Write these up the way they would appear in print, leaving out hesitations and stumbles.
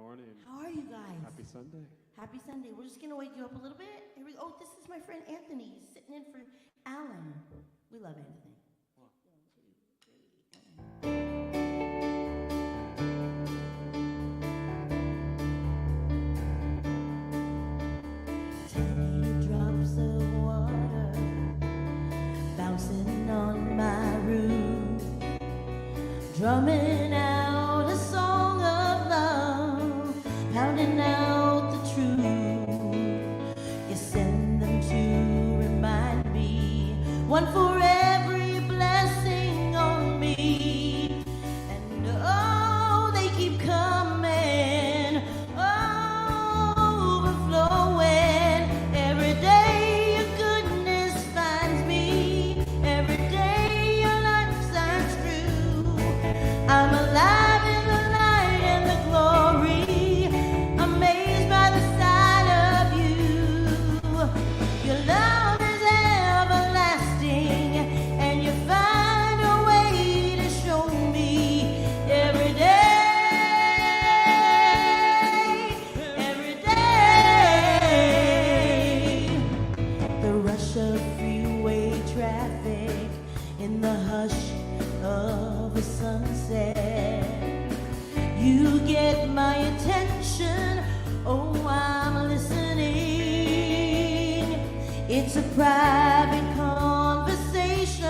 morning. How are you guys? Happy Sunday. Happy Sunday. We're just going to wake you up a little bit. Here we go. Oh, this is my friend Anthony. He's sitting in for Alan. We love Anthony. Wow. 1, 2, 3, Tiny drops of water bouncing on my roof, drumming out a song of love, pounding out the truth. You send them to remind me, one for every blessing on me. And oh, they keep coming, overflowing. Every day your goodness finds me, every day your life shines true. I'm alive in the light and the glory, amazed by the sight of you. Your love is everlasting, and you find a way to show me every day, every day. The rush of freeway traffic in the hush of a sunset, you get my attention. Oh, I'm listening. It's a private conversation,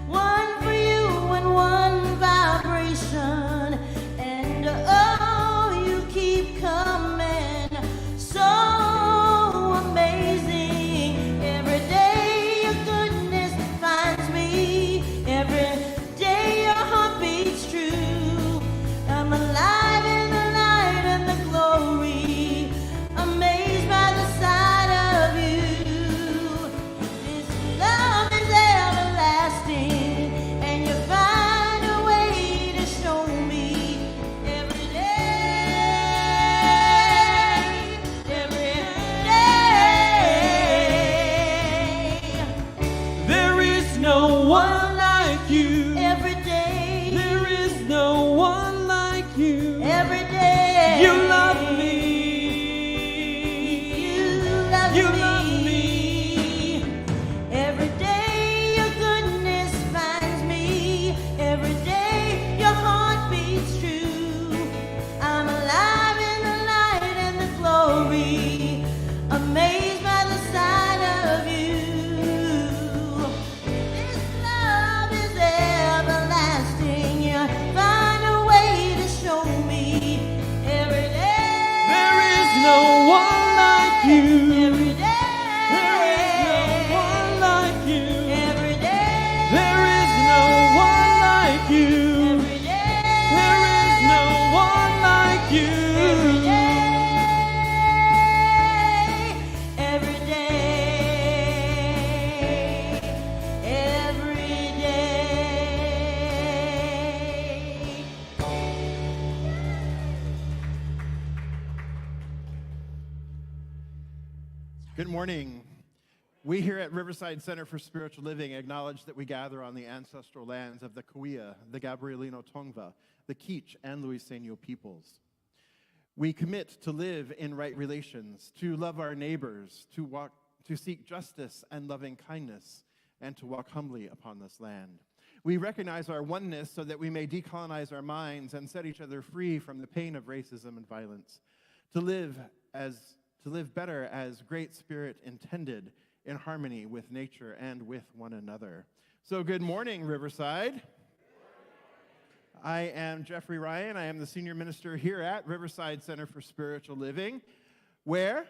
one for you and one vibration. And oh, you keep coming, so amazing. Every day your goodness finds me, every day your heart beats true. I'm alive in the light and the glory, amazed by the sight of you. This love is everlasting, and you find a way to show me every day, every day. There is no one like you. Every day, There is no one like you. every day. You love me. You love You me. love me. Every day your goodness finds me, every day your heart beats true. I'm alive in the light and the glory, amazed by the sight of you. This love is everlasting, you find a way to show me every day. There is no one like you. Every day. There is no one like you. Every day. There is no one like you. Every day. There is no one like you. Every day. Every day. Every day. Good morning. We here at Riverside Center for Spiritual Living acknowledge that we gather on the ancestral lands of the Cahuilla, the Gabrielino Tongva, the Kizh, and Luiseno peoples. We commit to live in right relations, to love our neighbors, to seek justice and loving kindness, and to walk humbly upon this land. We recognize our oneness so that we may decolonize our minds and set each other free from the pain of racism and violence, to live better as Great Spirit intended, in harmony with nature and with one another. So good morning, Riverside. I am Jeffrey Ryan. I am the senior minister here at Riverside Center for Spiritual Living, where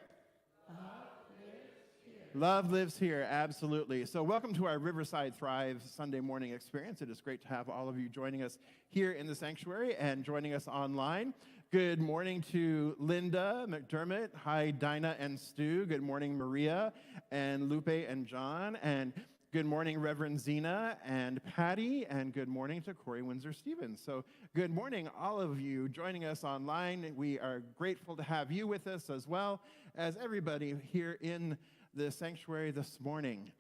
love lives here, absolutely. So welcome to our Riverside Thrive Sunday morning experience. It is great to have all of you joining us here in the sanctuary and joining us online. Good morning to Linda McDermott. Hi, Dinah and Stu. Good morning, Maria and Lupe and John. And good morning, Reverend Zena and Patty. And good morning to Corey Windsor-Stevens. So good morning, all of you joining us online. We are grateful to have you with us as well as everybody here in the sanctuary this morning.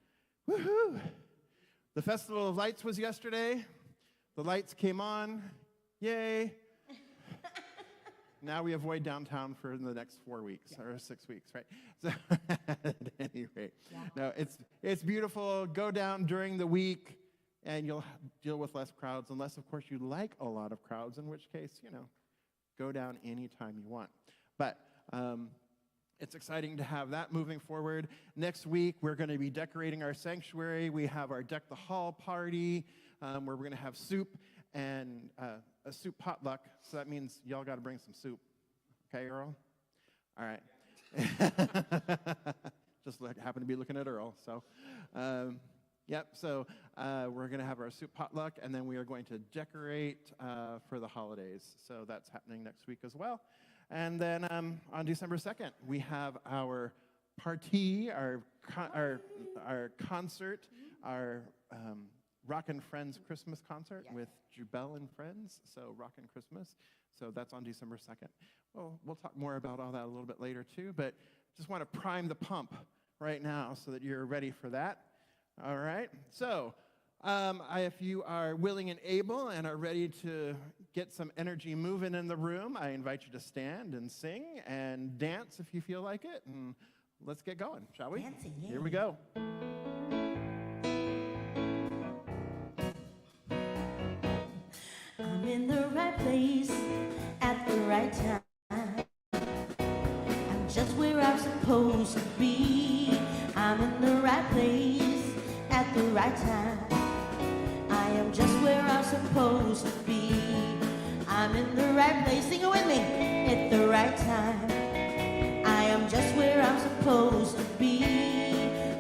Woohoo! The Festival of Lights was yesterday. The lights came on. Yay! Now we avoid downtown for the next 4 weeks or 6 weeks, right? So at any rate, no, it's beautiful. Go down during the week, and you'll deal with less crowds, unless, of course, you like a lot of crowds, in which case, go down anytime you want. But it's exciting to have that moving forward. Next week, we're going to be decorating our sanctuary. We have our Deck the Hall party, where we're going to have soup and a soup potluck. So that means y'all got to bring some soup. Okay, Earl? All right. Just happen to be looking at Earl. So, yep. So we're going to have our soup potluck, and then we are going to decorate for the holidays. So that's happening next week as well. And then on December 2nd, we have our party, our concert, our Rockin' Friends Christmas concert with Jubel and Friends. So Rockin' Christmas. So that's on December 2nd. Well, we'll talk more about all that a little bit later too, but just want to prime the pump right now so that you're ready for that. All right. So if you are willing and able and are ready to get some energy moving in the room, I invite you to stand and sing and dance if you feel like it. And let's get going, shall we? Dancing, yeah. Here we go. I'm in the right place at the right time. I'm just where I'm supposed to be. I'm in the right place at the right time. I am just where I'm supposed to be. I'm in the right place, sing it with me, at the right time. I am just where I'm supposed to be.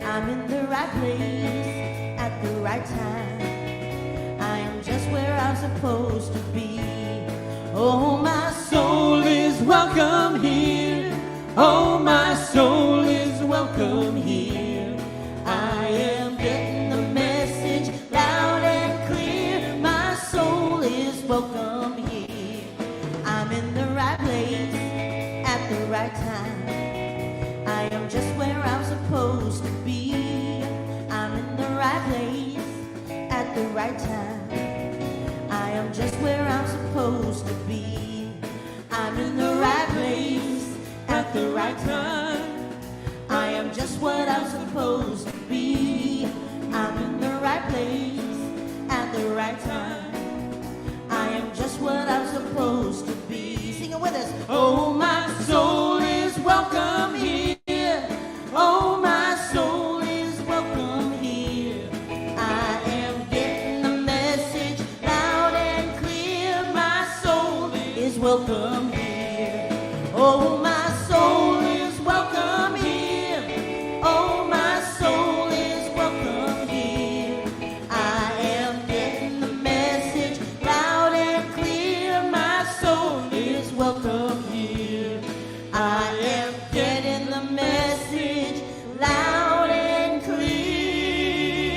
I'm in the right place at the right time. I am just where I'm supposed to be. Oh, my Soul is welcome here. Oh, my soul is welcome here. I am getting the message loud and clear. My soul is welcome here. I'm in the right place at the right time. I am just where I'm supposed to be. I'm in the right place at the right time. I am just where I'm supposed to be. I'm in the right place at the right time. I am just what I'm supposed to be. I'm in the right place at the right time. I am just what I'm supposed to be. Sing it with us. Oh, my soul is welcome here. Oh, my soul is welcome here. I am getting the message loud and clear. My soul is welcome here. Oh, my soul is welcome here. Oh, my soul is welcome here. I am getting the message loud and clear. My soul is welcome here. I am getting the message loud and clear.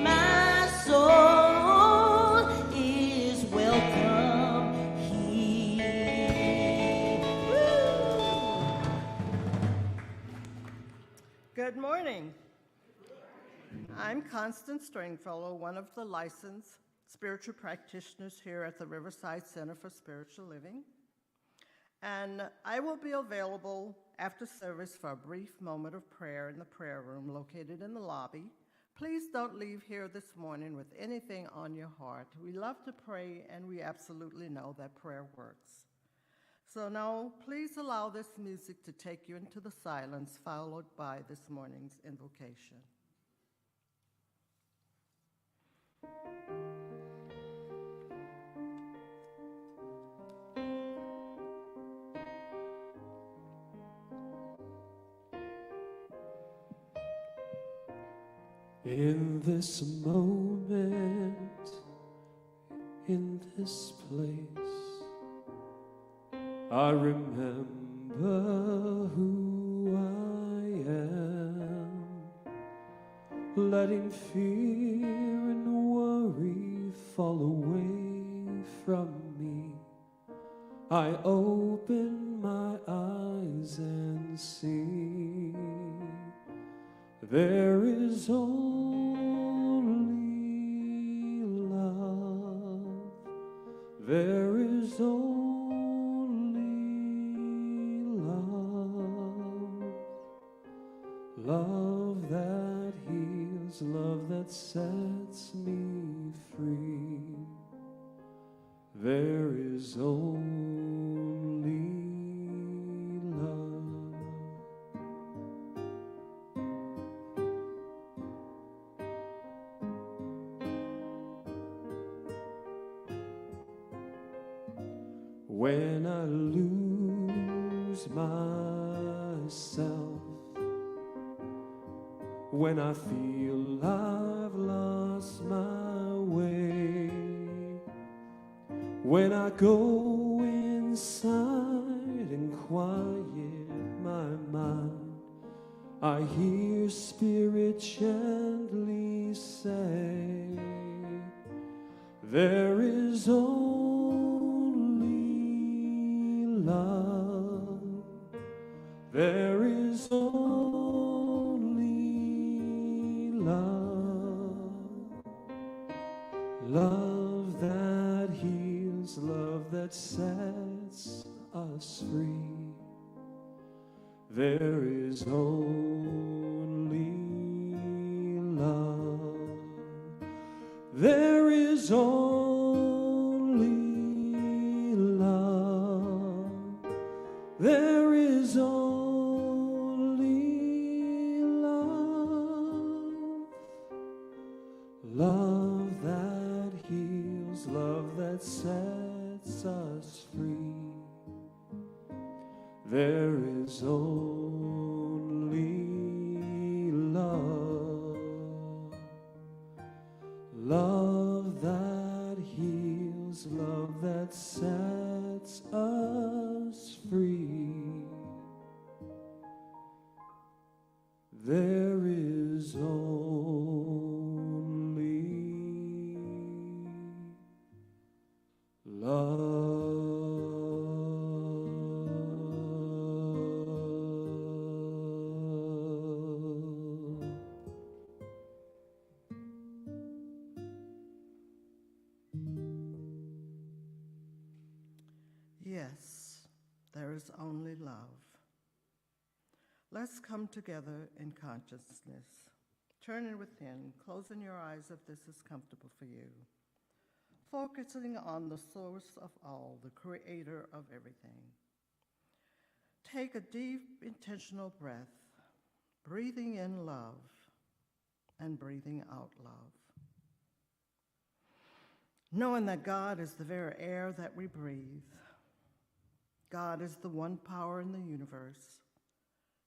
My soul is welcome here. Woo! Good morning. I'm Constance Stringfellow, one of the licensed spiritual practitioners here at the Riverside Center for Spiritual Living. And I will be available after service for a brief moment of prayer in the prayer room located in the lobby. Please don't leave here this morning with anything on your heart. We love to pray, and we absolutely know that prayer works. So now, please allow this music to take you into the silence, followed by this morning's invocation. In this moment, in this place, I remember who I am, letting fear and worry fall away from me. I open my eyes and see there is only love. There is only Love that heals, love that sets me free. There is only love. When I lose myself, when I feel I've lost my way, when I go inside and quiet my mind, I hear Spirit gently say, there is only love. There is only love. Love that heals, love that sets us free. There is only love. There is only love. There is only love. Love that heals, love that sets us free. There is only love. Love that heals, love that sets us free. There is only love. Yes, there is only love. Let's come together in consciousness. Turning within, closing your eyes if this is comfortable for you. Focusing on the source of all, the creator of everything. Take a deep, intentional breath, breathing in love and breathing out love. Knowing that God is the very air that we breathe. God is the one power in the universe,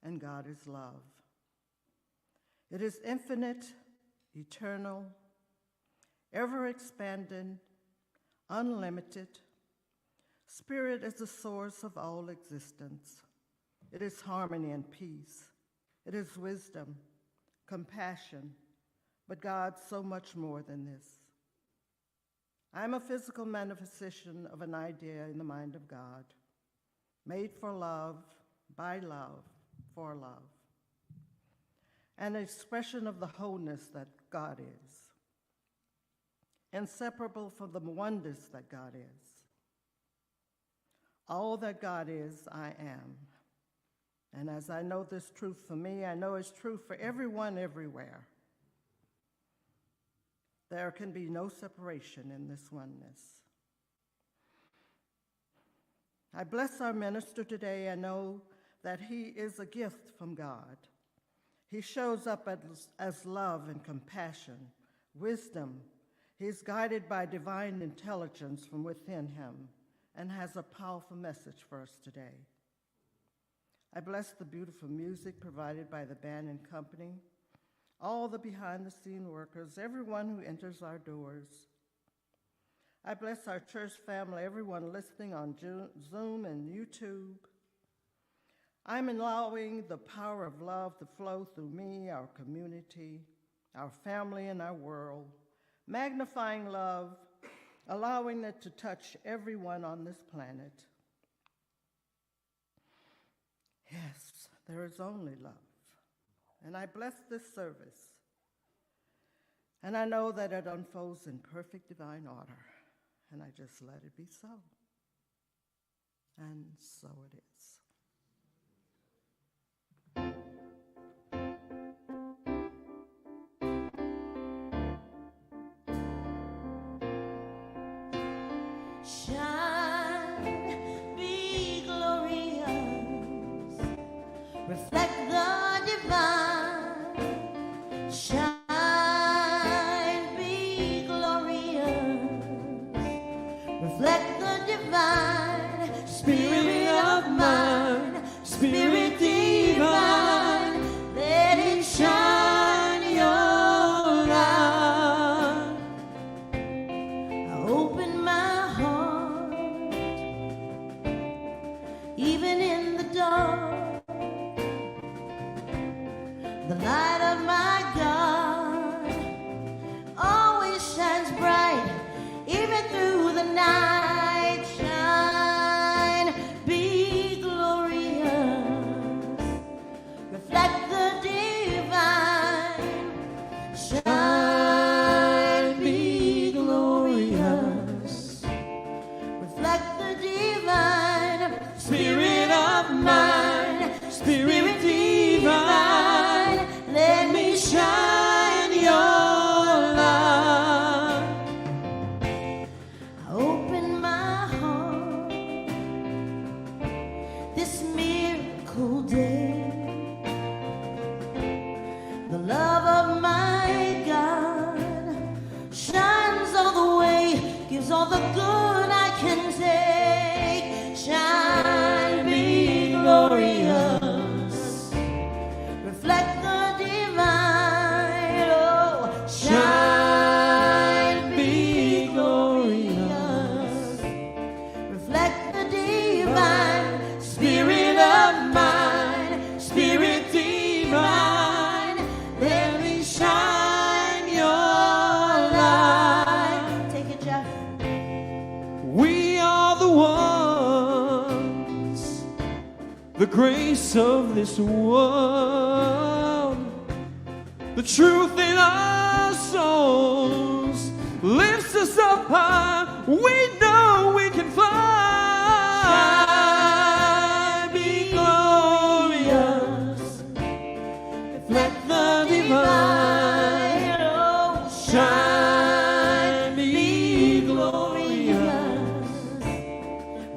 and God is love. It is infinite, eternal, ever-expanding, unlimited. Spirit is the source of all existence. It is harmony and peace. It is wisdom, compassion, but God so much more than this. I am a physical manifestation of an idea in the mind of God, made for love, by love, for love. An expression of the wholeness that God is, inseparable from the oneness that God is. All that God is, I am. And as I know this truth for me, I know it's true for everyone everywhere. There can be no separation in this oneness. I bless our minister today. I know that he is a gift from God. He shows up as love and compassion, wisdom. He's guided by divine intelligence from within him and has a powerful message for us today. I bless the beautiful music provided by the band and company, all the behind-the-scene workers, everyone who enters our doors. I bless our church family, everyone listening on Zoom and YouTube. I'm allowing the power of love to flow through me, our community, our family, and our world, magnifying love, allowing it to touch everyone on this planet. Yes, there is only love. And I bless this service. And I know that it unfolds in perfect divine order. And I just let it be so. And so it is. Shine, be glorious, reflect the divine. Shine, be glorious, reflect the divine. Spirit of mine, Spirit divine, let it shine your light. I open my heart, even in the dark. The light of my God always shines bright, even through the night. Shine, be glorious, reflect the divine. Shine, be glorious, reflect the divine. Spirit of mine, Spirit divine, let me shine your light. I open my heart this miracle day. The love of my God shines all the way, gives all the good I can take. Shine, be glorious, reflect the divine. Oh, shine, be glorious, reflect the divine. Spirit of mine, Spirit divine, let me shine your light. Take it, Jeff. We are the ones, the grace of this world, the truth in our souls lifts us up high. We know we can fly. Be glorious, reflect the divine. Oh, shine, be glorious,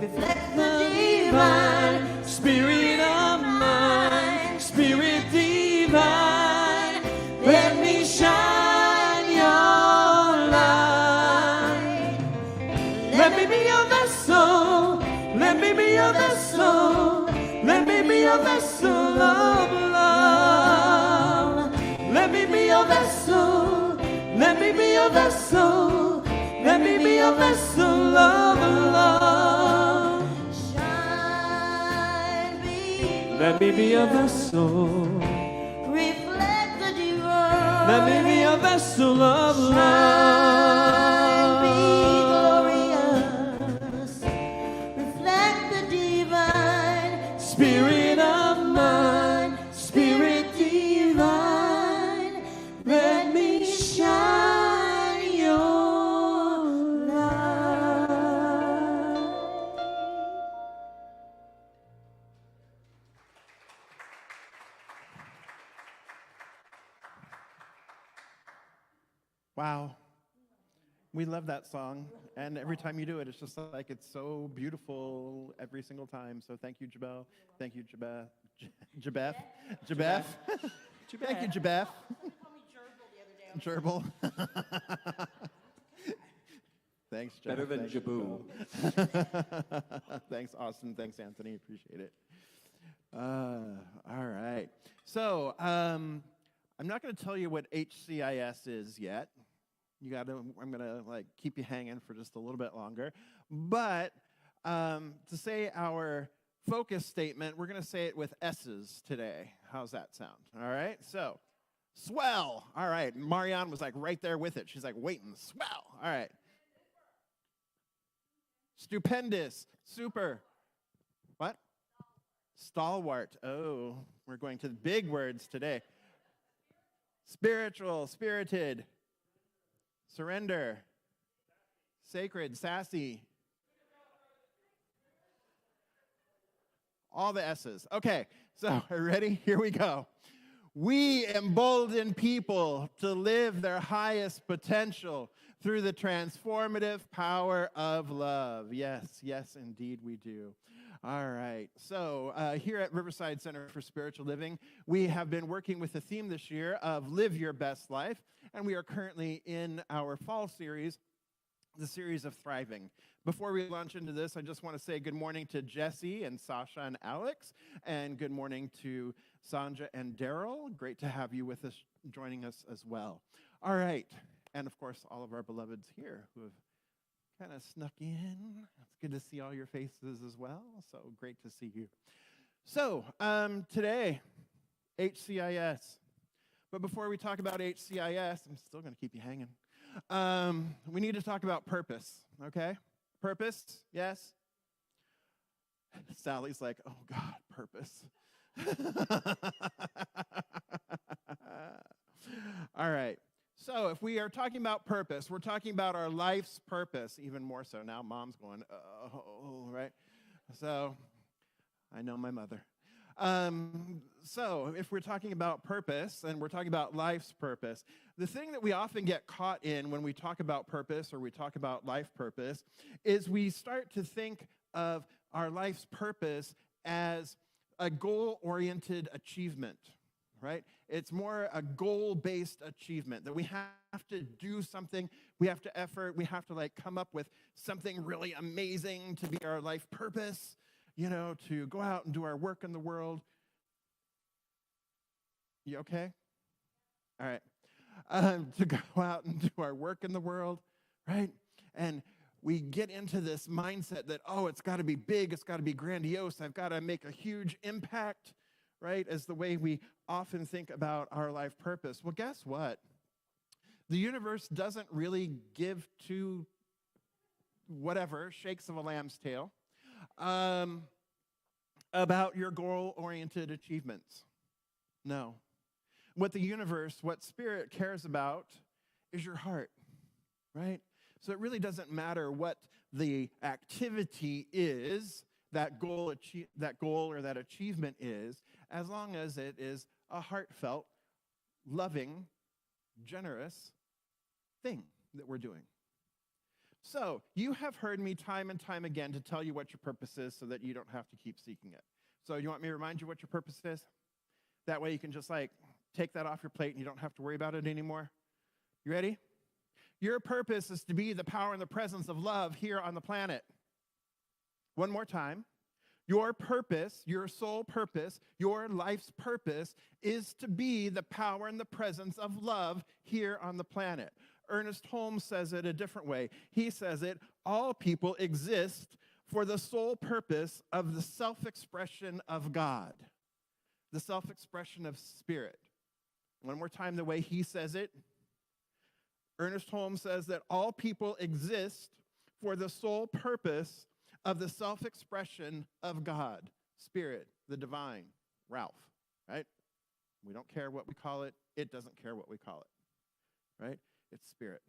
Reflect the divine. Spirit of mine, Spirit divine, let me shine your light. Let me be your vessel, let me be your vessel, let me be your vessel of love. Let me be your vessel, let me be your vessel, let me be your vessel of love. Shine, be Let me be a vessel. reflect the divine. Let me be a vessel of Shine, be love. glorious, reflect the divine. Spirit of mine, Spirit divine, let me shine your light. Wow. We love that song. And every time you do it, it's just like it's so beautiful every single time. So thank you, Jabel. Thank you, Jabeth. Jabeth. Jabeth. Thank you, Jabeth. Gerbil. Thanks, Jeff. Better than Thanks, Jaboo. Jabel. Thanks, Austin. Thanks, Anthony. Appreciate it. All right. So I'm not going to tell you what HCIS is yet. I'm going to like keep you hanging for just a little bit longer. But to say our focus statement, we're going to say it with S's today. How's that sound? All right. So swell. All right. Marianne was like right there with it. She's like waiting. Swell. All right. Stupendous. Super. What? Stalwart. Oh, we're going to the big words today. Spiritual, spirited, surrender, sacred, sassy. All the S's. Okay, so are you ready? Here we go. We embolden people to live their highest potential through the transformative power of love. Yes, yes, indeed we do. All right. So here at Riverside Center for Spiritual Living, we have been working with the theme this year of Live Your Best Life, and we are currently in our fall series, the series of Thriving. Before we launch into this, I just want to say good morning to Jesse and Sasha and Alex, and good morning to Sanja and Daryl. Great to have you with us, joining us as well. All right. And of course, all of our beloveds here who have kind of snuck in. It's good to see all your faces as well. So great to see you. So today, HCIS. But before we talk about HCIS, I'm still going to keep you hanging. We need to talk about purpose, okay? Purpose, yes? Sally's like, oh God, purpose. All right. So if we are talking about purpose, we're talking about our life's purpose, even more so. Now mom's going, oh, right? So I know my mother. So if we're talking about purpose and we're talking about life's purpose, the thing that we often get caught in when we talk about purpose or we talk about life purpose is we start to think of our life's purpose as a goal-oriented achievement, right? It's more a goal-based achievement, that we have to do something, we have to effort, we have to like come up with something really amazing to be our life purpose, you know, to go out and do our work in the world. You okay? All right. To go out and do our work in the world, right? And we get into this mindset that, oh, it's got to be big, it's got to be grandiose, I've got to make a huge impact, right, as the way we often think about our life purpose. Well, guess what? The universe doesn't really give two whatever, shakes of a lamb's tail, about your goal-oriented achievements. No. What the universe, what spirit cares about is your heart, right? So it really doesn't matter what the activity is, that goal or that achievement is, as long as it is a heartfelt, loving, generous thing that we're doing. So you have heard me time and time again to tell you what your purpose is so that you don't have to keep seeking it. So you want me to remind you what your purpose is? That way you can just like take that off your plate and you don't have to worry about it anymore. You ready? Your purpose is to be the power and the presence of love here on the planet. One more time. Your purpose, your sole purpose, your life's purpose is to be the power and the presence of love here on the planet. Ernest Holmes says it a different way. He says it, all people exist for the sole purpose of the self-expression of God, the self-expression of spirit. One more time, the way he says it. Ernest Holmes says that all people exist for the sole purpose of the self-expression of God, Spirit, the divine, Ralph, right? We don't care what we call it. It doesn't care what we call it, right? It's Spirit.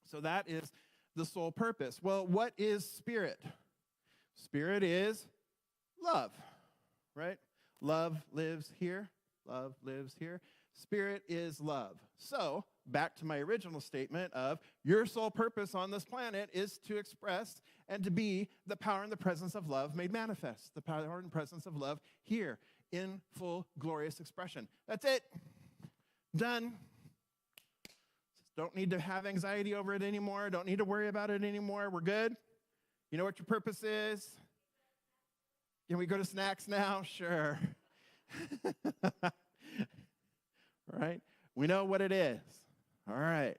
So that is the sole purpose. Well, what is Spirit? Spirit is love, right? Love lives here. Love lives here. Spirit is love. So, back to my original statement of your sole purpose on this planet is to express and to be the power and the presence of love made manifest. The power and presence of love here in full glorious expression. That's it. Done. Don't need to have anxiety over it anymore. Don't need to worry about it anymore. We're good. You know what your purpose is? Can we go to snacks now? Sure. Right? We know what it is. All right.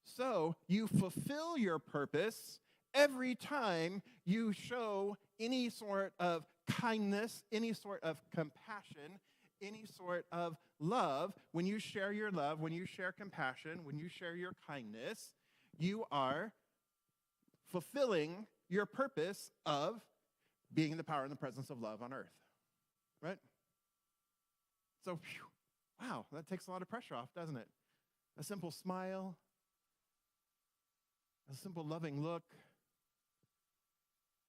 So you fulfill your purpose every time you show any sort of kindness, any sort of compassion, any sort of love. When you share your love, when you share compassion, when you share your kindness, you are fulfilling your purpose of being the power and the presence of love on earth. Right? So, wow, that takes a lot of pressure off, doesn't it? A simple smile, a simple loving look,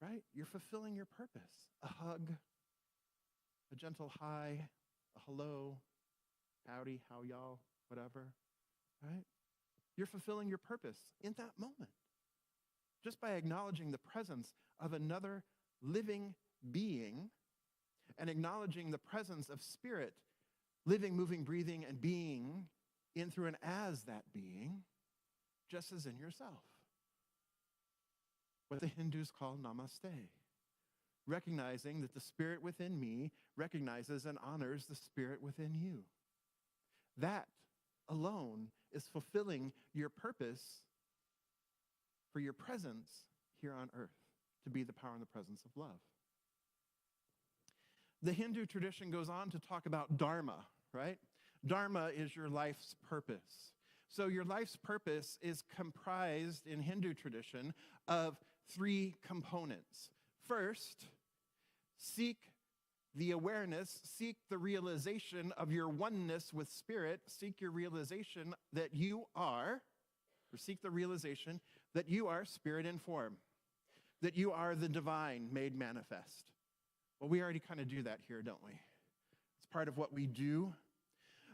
right? You're fulfilling your purpose. A hug, a gentle hi, a hello, howdy, how y'all, whatever, right? You're fulfilling your purpose in that moment just by acknowledging the presence of another living being and acknowledging the presence of spirit, living, moving, breathing, and being in, through, and as that being, just as in yourself. What the Hindus call namaste. Recognizing that the spirit within me recognizes and honors the spirit within you. That alone is fulfilling your purpose for your presence here on earth, to be the power and the presence of love. The Hindu tradition goes on to talk about dharma, right? Dharma is your life's purpose. So your life's purpose is comprised in Hindu tradition of 3 components. First, seek the awareness, seek the realization of your oneness with spirit, seek your realization that you are, or seek the realization that you are spirit in form, that you are the divine made manifest. Well, we already kind of do that here, don't we? It's part of what we do.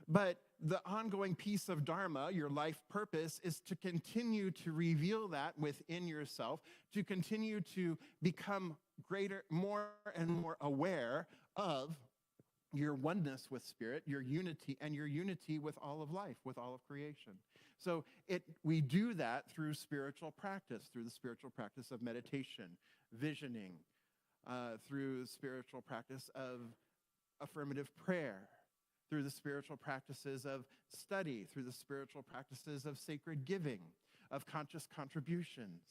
But the ongoing piece of dharma, your life purpose, is to continue to reveal that within yourself, to continue to become greater, more and more aware of your oneness with spirit, your unity, and your unity with all of life, with all of creation. So we do that through spiritual practice, through the spiritual practice of meditation, visioning, through the spiritual practice of affirmative prayer, through the spiritual practices of study, through the spiritual practices of sacred giving, of conscious contributions,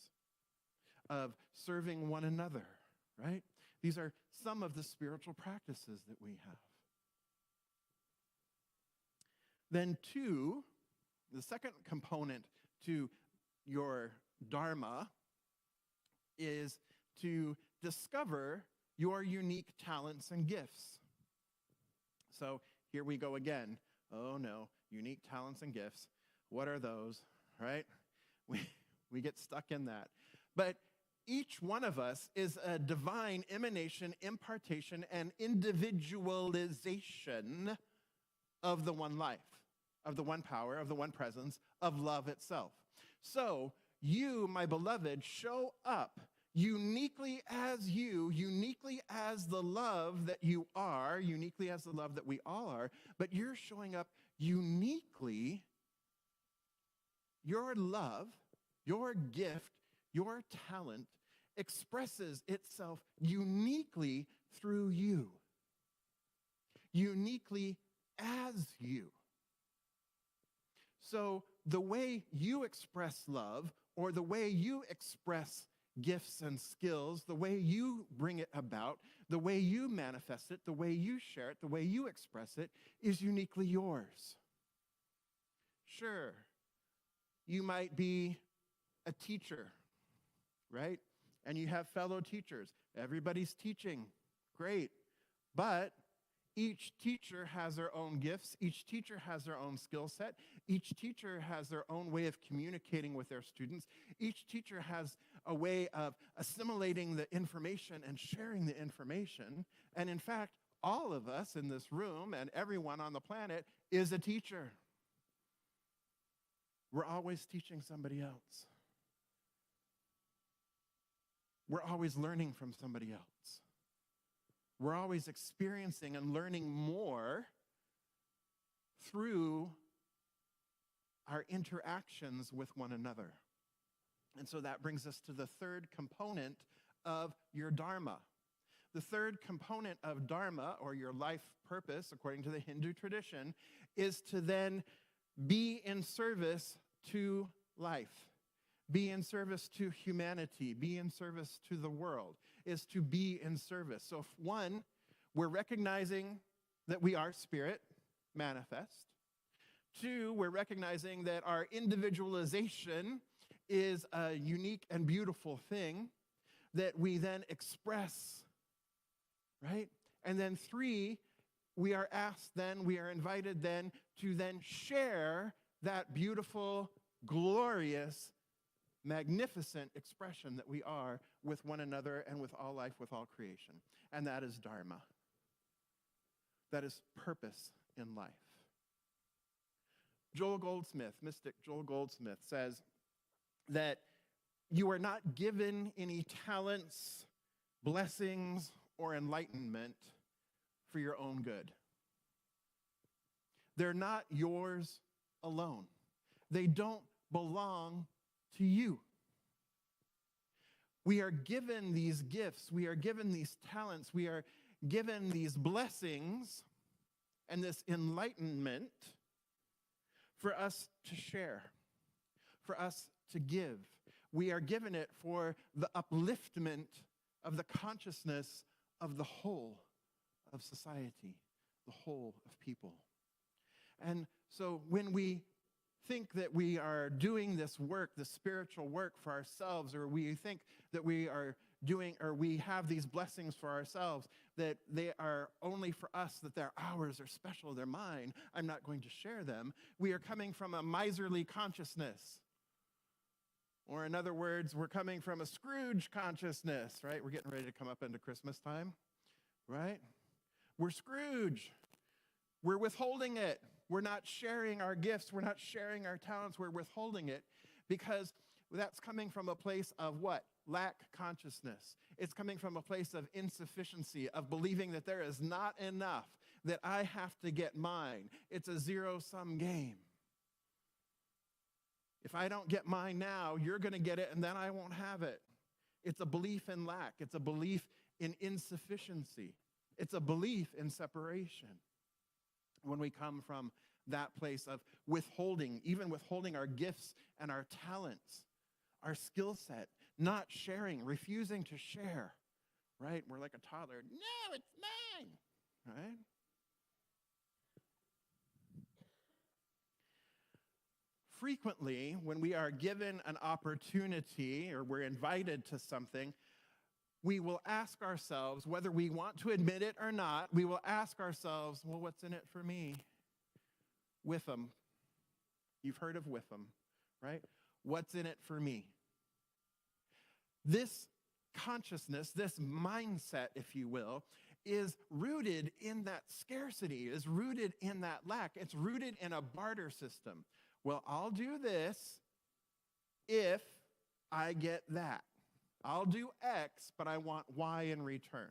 of serving one another, right? These are some of the spiritual practices that we have. Then 2, the second component to your dharma is to discover your unique talents and gifts. So here we go again. Oh no, unique talents and gifts. What are those, right? We get stuck in that. But each one of us is a divine emanation, impartation, and individualization of the one life, of the one power, of the one presence, of love itself. So you, my beloved, show up uniquely as you, uniquely as the love that you are, uniquely as the love that we all are, but you're showing up uniquely. Your love, your gift, your talent expresses itself uniquely through you, uniquely as you. So the way you express love, or the way you express gifts and skills, the way you bring it about, the way you manifest it, the way you share it, the way you express it, is uniquely yours. Sure, you might be a teacher, right? And you have fellow teachers. Everybody's teaching. Great. But each teacher has their own gifts. Each teacher has their own skill set. Each teacher has their own way of communicating with their students. Each teacher has a way of assimilating the information and sharing the information. And in fact, all of us in this room and everyone on the planet is a teacher. We're always teaching somebody else. We're always learning from somebody else. We're always experiencing and learning more through our interactions with one another. And so that brings us to the third component of your dharma. The third component of dharma, or your life purpose, according to the Hindu tradition, is to then be in service to life. Be in service to humanity, be in service to the world, is to be in service. So one, we're recognizing that we are spirit, manifest. 2, we're recognizing that our individualization is a unique and beautiful thing that we then express, right? And then 3, we are asked then, we are invited then to then share that beautiful, glorious, magnificent expression that we are with one another and with all life, with all creation. And that is dharma. that is purpose in life. Joel Goldsmith, mystic Joel Goldsmith, says that you are not given any talents, blessings, or enlightenment for your own good. They're not yours alone. They don't belong to you. We are given these gifts, we are given these talents, we are given these blessings and this enlightenment for us to share, for us to give. We are given it for the upliftment of the consciousness of the whole of society, the whole of people. And so when we think that we are doing this work, the spiritual work for ourselves, or we think that we are doing, or we have these blessings for ourselves, that they are only for us, that they're ours, they're special, they're mine, I'm not going to share them, we are coming from a miserly consciousness. Or in other words, we're coming from a Scrooge consciousness, right? We're getting ready to come up into Christmas time, right? We're Scrooge. We're withholding it. We're not sharing our gifts. We're not sharing our talents. We're withholding it because that's coming from a place of what? Lack consciousness. It's coming from a place of insufficiency, of believing that there is not enough, that I have to get mine. It's a zero-sum game. If I don't get mine now, you're going to get it, and then I won't have it. It's a belief in lack. It's a belief in insufficiency. It's a belief in separation. When we come from that place of withholding, even withholding our gifts and our talents, our skill set, not sharing, refusing to share, right? We're like a toddler. No, it's mine, right? Frequently, when we are given an opportunity or we're invited to something, we will ask ourselves, whether we want to admit it or not, we will ask ourselves, well, what's in it for me? Witham. You've heard of Witham, right? What's in it for me? This consciousness, this mindset, if you will, is rooted in that scarcity, is rooted in that lack. It's rooted in a barter system. Well, I'll do this if I get that. I'll do X, but I want Y in return,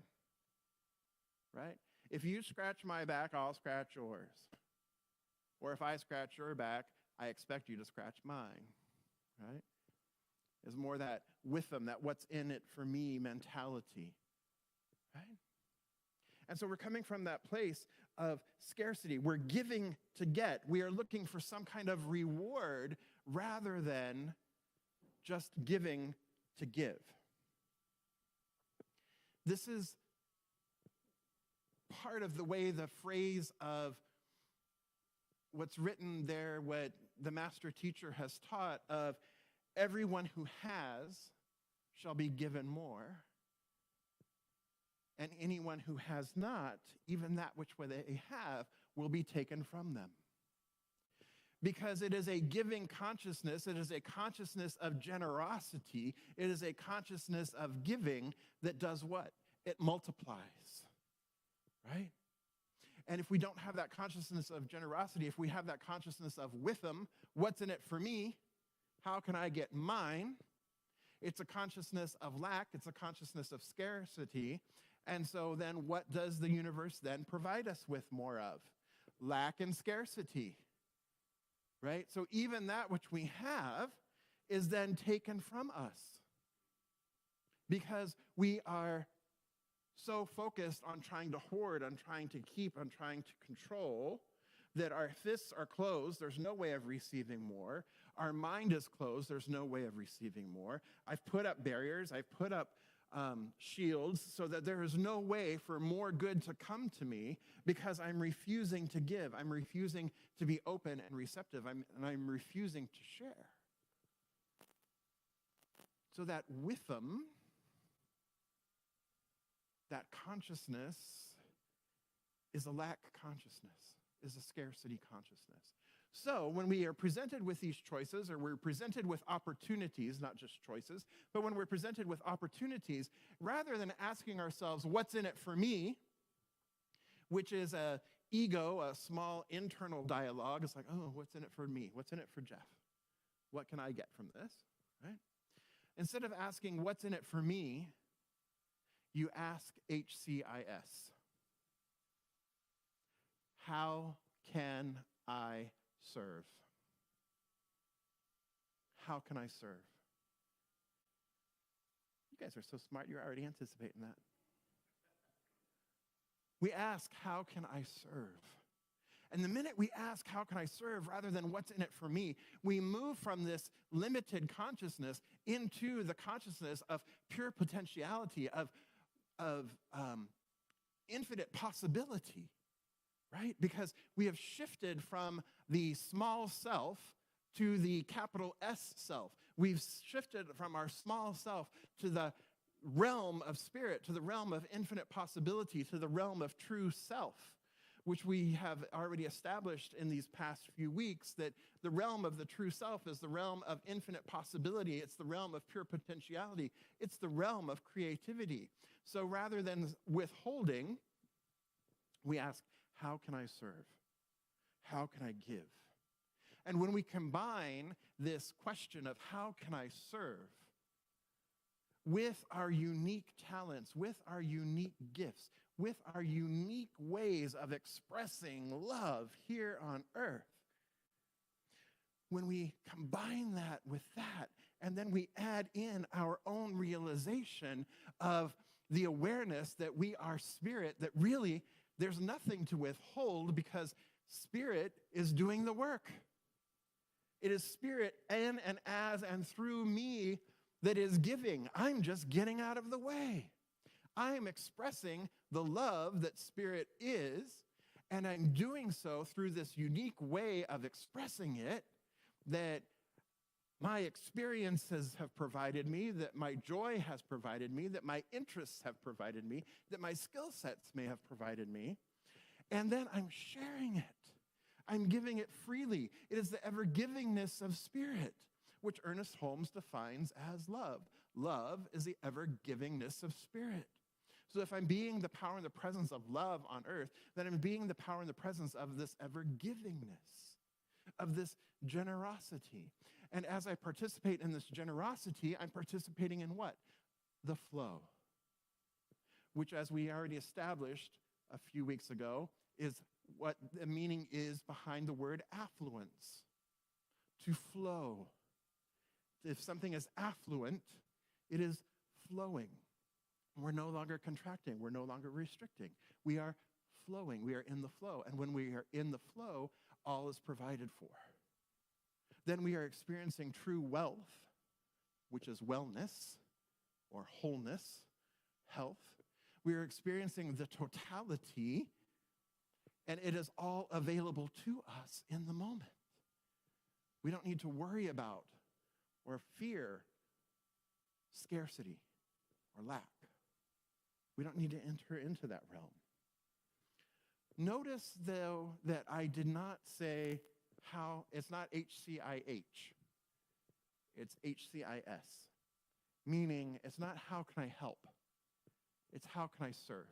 right? If you scratch my back, I'll scratch yours. Or if I scratch your back, I expect you to scratch mine, right? It's more that with them, that what's in it for me mentality, right? And so we're coming from that place of scarcity. We're giving to get. We are looking for some kind of reward rather than just giving to give. This is part of the way the phrase of what's written there, what the master teacher has taught of everyone who has shall be given more, and anyone who has not, even that which they have, will be taken from them. Because it is a giving consciousness, it is a consciousness of generosity, it is a consciousness of giving that does what? It multiplies, right? And if we don't have that consciousness of generosity, if we have that consciousness of Witham, what's in it for me? How can I get mine? It's a consciousness of lack, it's a consciousness of scarcity. And so then what does the universe then provide us with more of? Lack and scarcity, right? So even that which we have is then taken from us because we are so focused on trying to hoard, on trying to keep, on trying to control, that our fists are closed. There's no way of receiving more. Our mind is closed. There's no way of receiving more. I've put up barriers. I've put up shields so that there is no way for more good to come to me because I'm refusing to give. I'm refusing to be open and receptive. I'm refusing to share. So that Witham, that consciousness is a lack consciousness, is a scarcity consciousness. So when we are presented with these choices, or we're presented with opportunities, not just choices, but when we're presented with opportunities, rather than asking ourselves, what's in it for me? which is a ego, a small internal dialogue. It's like, oh, what's in it for me? What's in it for Jeff? What can I get from this, right? Instead of asking what's in it for me, you ask HCIS. How can I serve? How can I serve? You guys are so smart, you're already anticipating that. We ask, how can I serve? And the minute we ask, how can I serve, rather than what's in it for me, we move from this limited consciousness into the consciousness of pure potentiality, of infinite possibility, right? Because we have shifted from the small self to the capital S self. We've shifted from our small self to the realm of spirit, to the realm of infinite possibility, to the realm of true self, which we have already established in these past few weeks, that the realm of the true self is the realm of infinite possibility. It's the realm of pure potentiality. It's the realm of creativity. So rather than withholding, we ask, how can I serve? How can I give? And when we combine this question of how can I serve with our unique talents, with our unique gifts, with our unique ways of expressing love here on earth, when we combine that with that, and then we add in our own realization of the awareness that we are spirit, that really there's nothing to withhold because spirit is doing the work. It is spirit in and as and through me that is giving. I'm just getting out of the way. I'm expressing the love that spirit is, and I'm doing so through this unique way of expressing it that my experiences have provided me, that my joy has provided me, that my interests have provided me, that my skill sets may have provided me, and then I'm sharing it. I'm giving it freely. It is the ever-givingness of spirit, which Ernest Holmes defines as love. Love is the ever-givingness of spirit. So if I'm being the power and the presence of love on earth, then I'm being the power and the presence of this ever-givingness, of this generosity. And as I participate in this generosity, I'm participating in what? The flow, which, as we already established a few weeks ago, is what the meaning is behind the word affluence, to flow. If something is affluent, it is flowing. We're no longer contracting. We're no longer restricting. We are flowing. We are in the flow. And when we are in the flow, all is provided for. Then we are experiencing true wealth, which is wellness or wholeness, health. We are experiencing the totality, and it is all available to us in the moment. We don't need to worry about or fear scarcity or lack. We don't need to enter into that realm. Notice, though, that I did not say how. It's not HCIH. It's HCIS, meaning it's not how can I help. It's how can I serve.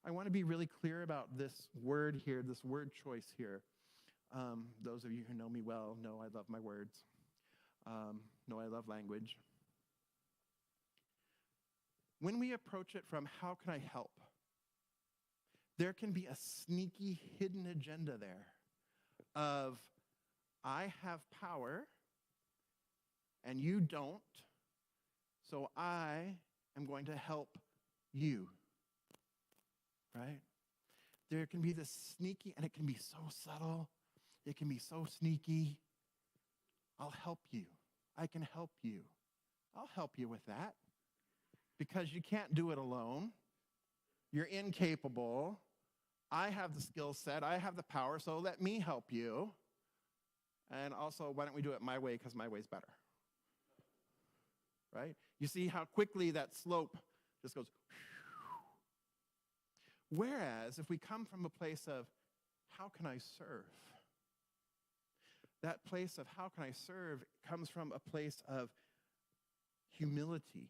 I want to be really clear about this word here, this word choice here. Those of you who know me well know I love my words, know I love language. When we approach it from how can I help, there can be a sneaky hidden agenda there of I have power and you don't, so I am going to help you, right? There can be this sneaky, and it can be so subtle, it can be so sneaky. I'll help you. I can help you. I'll help you with that because you can't do it alone. You're incapable. I have the skill set. I have the power, so let me help you. And also, why don't we do it my way because my way's better, right? You see how quickly that slope just goes. Whereas if we come from a place of how can I serve? That place of how can I serve comes from a place of humility.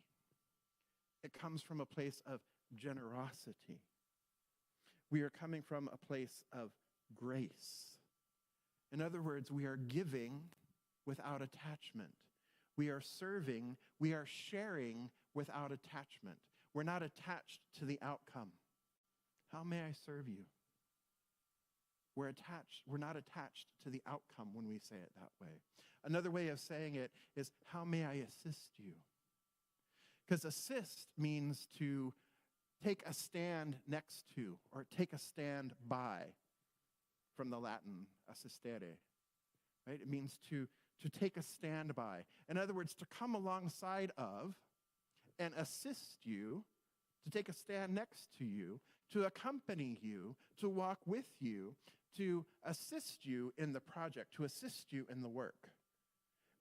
It comes from a place of generosity. We are coming from a place of grace. In other words, we are giving without attachment. We are serving, we are sharing without attachment. We're not attached to the outcome. How may I serve you? We're not attached to the outcome when we say it that way. Another way of saying it is, how may I assist you? Because assist means to take a stand next to, or take a stand by, from the Latin assistere, right? It means to take a stand by. In other words, to come alongside of and assist you, to take a stand next to you, to accompany you, to walk with you, to assist you in the project, to assist you in the work.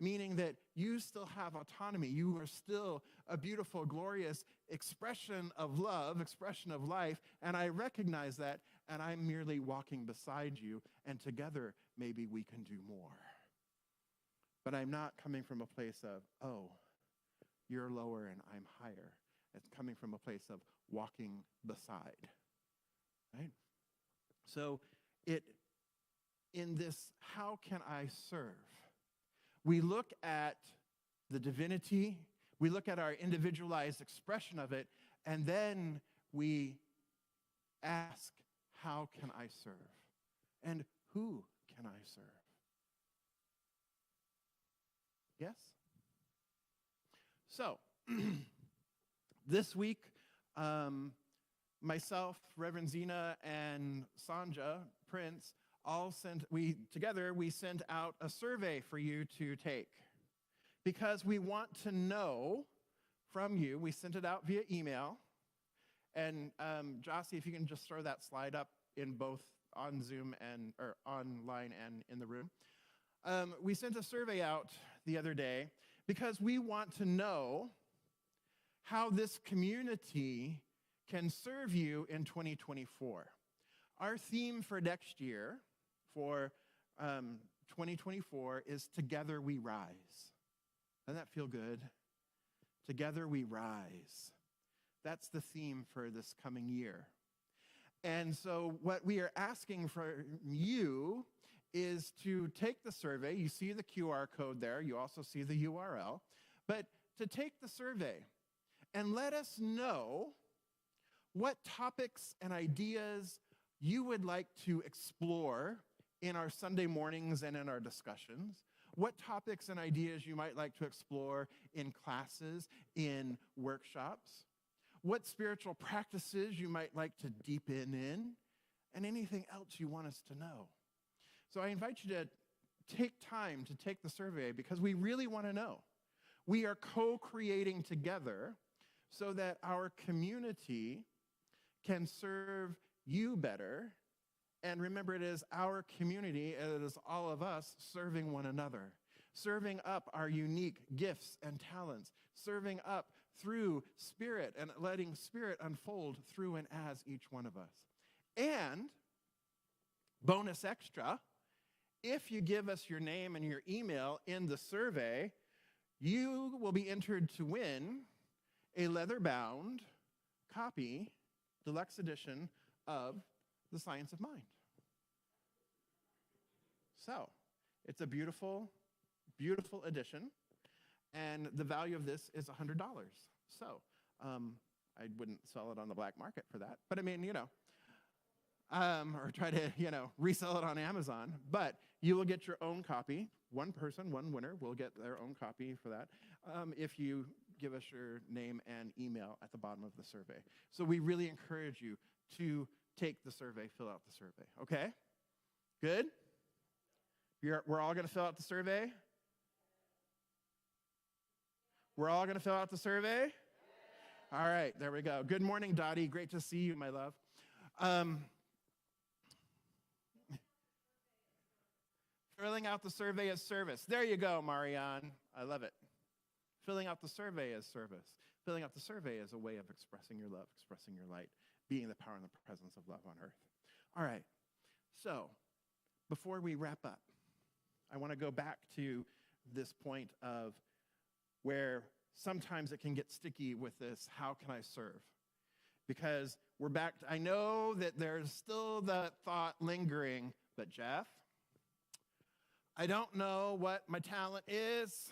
Meaning that you still have autonomy. You are still a beautiful, glorious expression of love, expression of life, and I recognize that, and I'm merely walking beside you, and together maybe we can do more. But I'm not coming from a place of, oh, you're lower and I'm higher. It's coming from a place of walking beside, right? So in this, how can I serve? We look at the divinity, we look at our individualized expression of it, and then we ask, how can I serve? And who can I serve? Yes? So, this week, myself, Reverend Zena, and Sanja Prince we sent out a survey for you to take. Because we want to know from you, we sent it out via email. And Jossie, if you can just throw that slide up in both on Zoom or online and in the room. We sent a survey out the other day because we want to know how this community can serve you in 2024. Our theme for next year, for 2024, is Together We Rise. Doesn't that feel good? Together We Rise. That's the theme for this coming year. And so what we are asking for you is to take the survey. You see the QR code there. You also see the URL. But to take the survey and let us know what topics and ideas you would like to explore in our Sunday mornings and in our discussions, what topics and ideas you might like to explore in classes, in workshops, what spiritual practices you might like to deepen in, and anything else you want us to know. So I invite you to take time to take the survey because we really want to know. We are co-creating together so that our community can serve you better. And remember, it is our community, and it is all of us serving one another, serving up our unique gifts and talents, serving up through Spirit and letting Spirit unfold through and as each one of us. And bonus extra, if you give us your name and your email in the survey, you will be entered to win a leather-bound copy, deluxe edition, of The Science of Mind. So, it's a beautiful, beautiful edition, and the value of this is $100. So, I wouldn't sell it on the black market for that, but I mean, or try to, resell it on Amazon, but you will get your own copy. One person, one winner will get their own copy for that if you give us your name and email at the bottom of the survey. So we really encourage you to take the survey, fill out the survey, okay? Good? We're all going to fill out the survey? We're all going to fill out the survey? All right, there we go. Good morning, Dottie. Great to see you, my love. Filling out the survey is service. There you go, Marianne. I love it. Filling out the survey is service. Filling out the survey is a way of expressing your love, expressing your light, being the power and the presence of love on earth. All right, so before we wrap up, I want to go back to this point of where sometimes it can get sticky with this, how can I serve? because we're back. I know that there's still that thought lingering, but Jeff, I don't know what my talent is.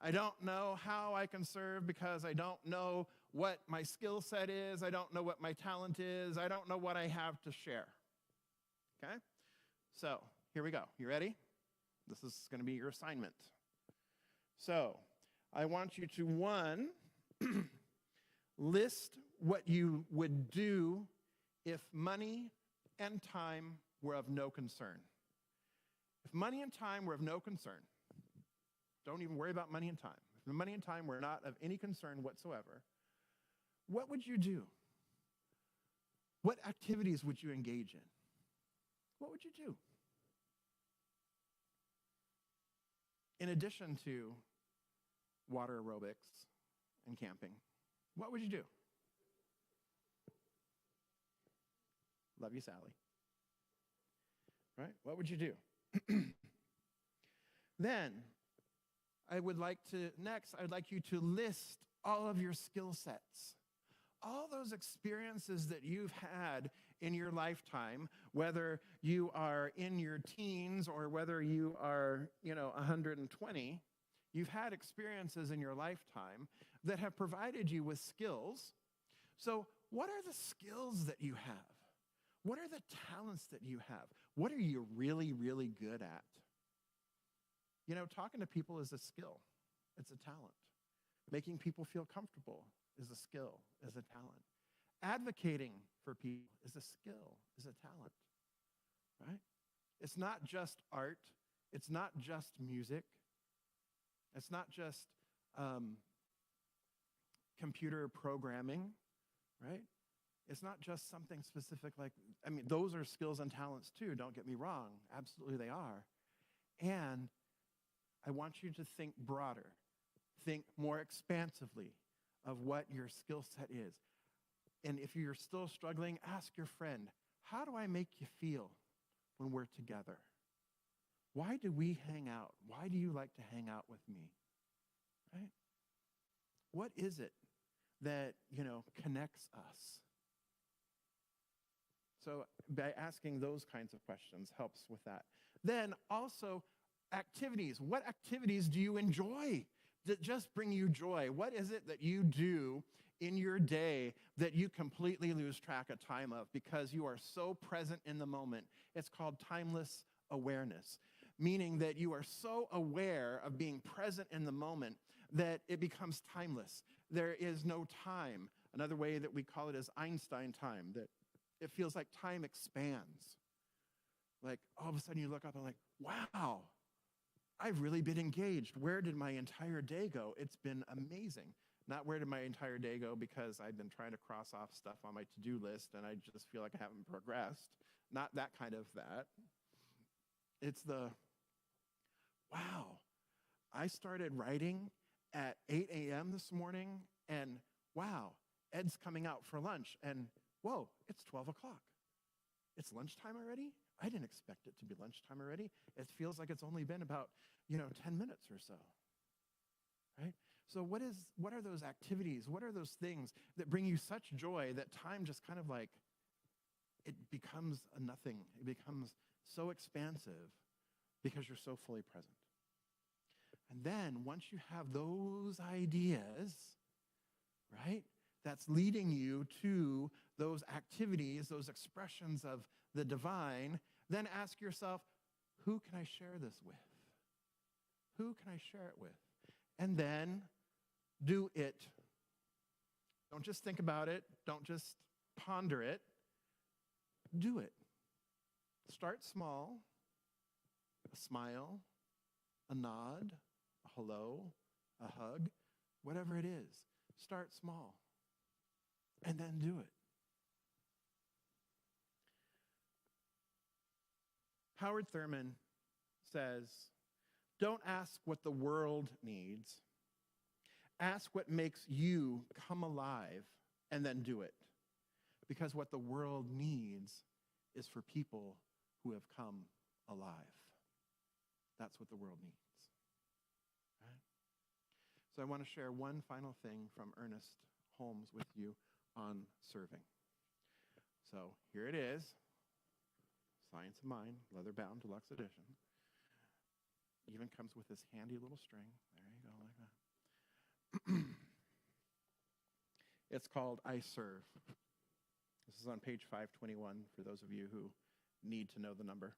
I don't know how I can serve because I don't know what my skill set is. I don't know what my talent is. I don't know what I have to share. Okay? So here we go. You ready? This is going to be your assignment. So I want you to, one, list what you would do if money and time were of no concern. If money and time were of no concern, don't even worry about money and time. If money and time were not of any concern whatsoever, what would you do? What activities would you engage in? What would you do? In addition to water aerobics and camping, what would you do? Love you, Sally. Right? What would you do? Then, I would like you to list all of your skill sets. All those experiences that you've had in your lifetime, whether you are in your teens or whether you are, 120, you've had experiences in your lifetime that have provided you with skills. So what are the skills that you have? What are the talents that you have? What are you really, really good at? Talking to people is a skill. It's a talent. Making people feel comfortable is a skill, is a talent. Advocating for people is a skill, is a talent, right? It's not just art. It's not just music. It's not just computer programming, right? It's not just something specific those are skills and talents too, don't get me wrong. Absolutely they are. And I want you to think broader, think more expansively of what your skill set is. And if you're still struggling, ask your friend, how do I make you feel when we're together? Why do we hang out? Why do you like to hang out with me? Right? What is it that, connects us? So by asking those kinds of questions helps with that. Then also activities. What activities do you enjoy that just bring you joy? What is it that you do in your day that you completely lose track of time of because you are so present in the moment? It's called timeless awareness, meaning that you are so aware of being present in the moment that it becomes timeless. There is no time. Another way that we call it is Einstein time, that it feels like time expands. Like all of a sudden you look up and like, wow, I've really been engaged. Where did my entire day go? It's been amazing. Not where did my entire day go because I've been trying to cross off stuff on my to-do list and I just feel like I haven't progressed. Not that kind of that. It's the, wow, I started writing at 8 a.m. this morning and wow, Ed's coming out for lunch and whoa, it's 12 o'clock. It's lunchtime already? I didn't expect it to be lunchtime already. It feels like it's only been about, 10 minutes or so, right? So what are those activities? What are those things that bring you such joy that time just kind of like, it becomes a nothing. It becomes so expansive because you're so fully present. And then once you have those ideas, right, that's leading you to those activities, those expressions of the divine, then ask yourself, who can I share this with? Who can I share it with? And then do it. Don't just think about it. Don't just ponder it. Do it. Start small. A smile, a nod, a hello, a hug, whatever it is. Start small. And then do it. Howard Thurman says, don't ask what the world needs. Ask what makes you come alive and then do it. Because what the world needs is for people who have come alive. That's what the world needs. Right? So I want to share one final thing from Ernest Holmes with you on serving. So here it is. Science of Mind, leather-bound deluxe edition. Even comes with this handy little string. There you go, like that. It's called I Serve. This is on page 521 for those of you who need to know the number.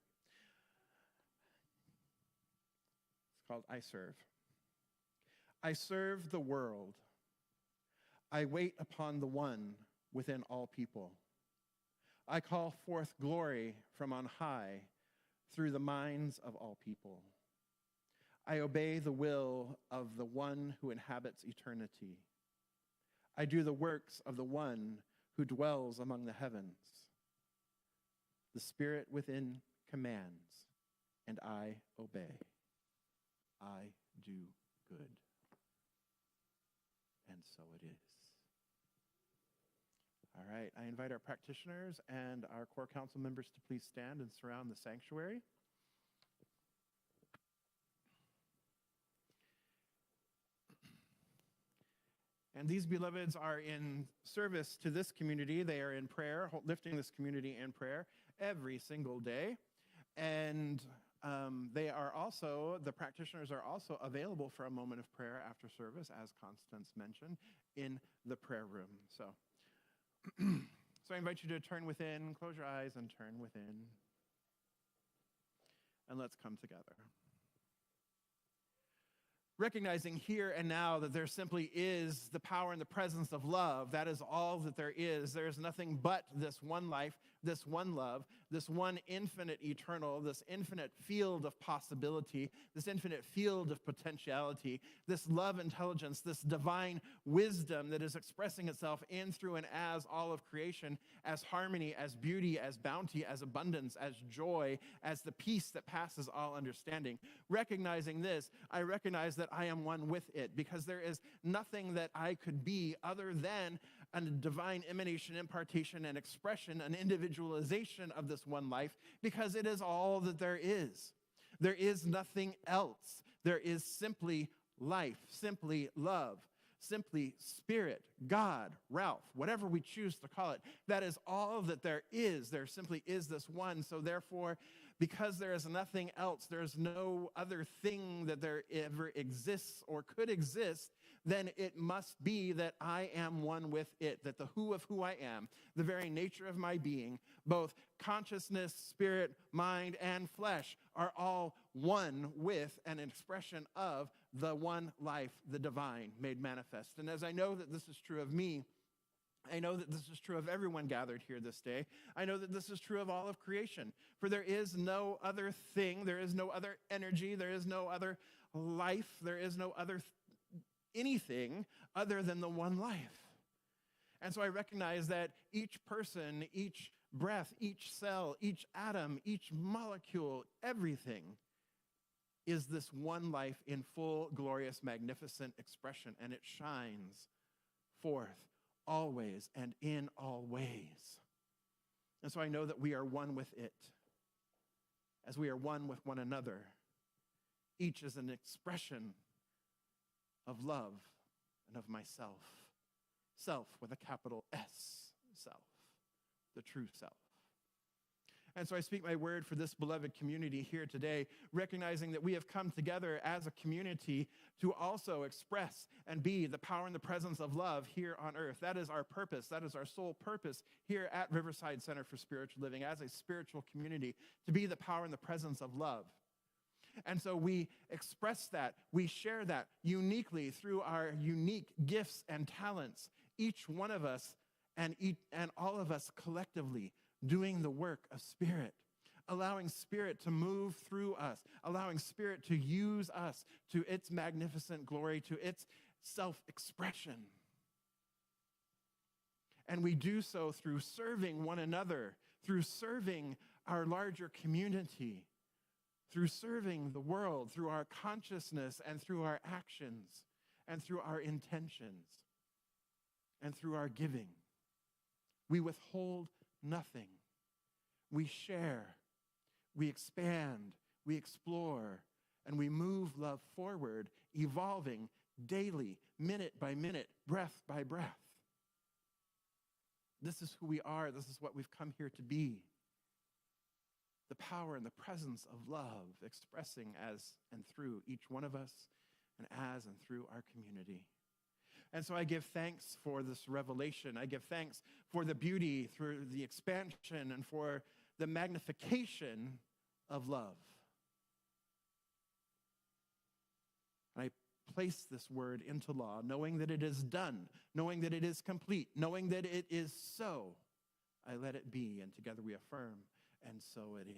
It's called I Serve. I serve the world. I wait upon the one within all people. I call forth glory from on high through the minds of all people. I obey the will of the one who inhabits eternity. I do the works of the one who dwells among the heavens. The Spirit within commands, and I obey. I do good. And so it is. All right, I invite our practitioners and our core council members to please stand and surround the sanctuary. And these beloveds are in service to this community. They are in prayer, lifting this community in prayer every single day. And they are also, the practitioners are also available for a moment of prayer after service, as Constance mentioned, in the prayer room. So I invite you to turn within, close your eyes and turn within. And let's come together. Recognizing here and now that there simply is the power and the presence of love. That is all that there is. There is nothing but this one life, this one love, this one infinite eternal, this infinite field of possibility, this infinite field of potentiality, this love intelligence, this divine wisdom that is expressing itself in, through, and as all of creation, as harmony, as beauty, as bounty, as abundance, as joy, as the peace that passes all understanding. Recognizing this, I recognize that I am one with it, because there is nothing that I could be other than a divine emanation, impartation, and expression, an individualization of this one life, because it is all that there is. There is nothing else. There is simply life, simply love, simply spirit, God, Ralph, whatever we choose to call it. That is all that there is. There simply is this one. So therefore, because there is nothing else, there is no other thing that there ever exists or could exist, then it must be that I am one with it, that the who of who I am, the very nature of my being, both consciousness, spirit, mind, and flesh, are all one with an expression of the one life, the divine, made manifest. And as I know that this is true of me, I know that this is true of everyone gathered here this day. I know that this is true of all of creation. For there is no other thing, there is no other energy, there is no other life, there is no other anything other than the one life. And so I recognize that each person, each breath, each cell, each atom, each molecule, everything is this one life in full, glorious, magnificent expression, and it shines forth always and in all ways. And so I know that we are one with it, as we are one with one another. Each is an expression of love and of myself. Self with a capital S, self, the true self. And so I speak my word for this beloved community here today, recognizing that we have come together as a community to also express and be the power and the presence of love here on earth. That is our purpose. That is our sole purpose here at Riverside Center for Spiritual Living as a spiritual community, to be the power and the presence of love. And so we express that, we share that uniquely through our unique gifts and talents, each one of us and all of us collectively doing the work of Spirit, allowing Spirit to move through us, allowing Spirit to use us to its magnificent glory, to its self-expression. And we do so through serving one another, through serving our larger community, through serving the world, through our consciousness and through our actions and through our intentions and through our giving. We withhold nothing. We share, we expand, we explore, and we move love forward, evolving daily, minute by minute, breath by breath. This is who we are. This is what we've come here to be. The power and the presence of love expressing as and through each one of us and as and through our community. And so I give thanks for this revelation. I give thanks for the beauty through the expansion and for the magnification of love. I place this word into law, knowing that it is done, knowing that it is complete, knowing that it is so. I let it be, and together we affirm, and so it is.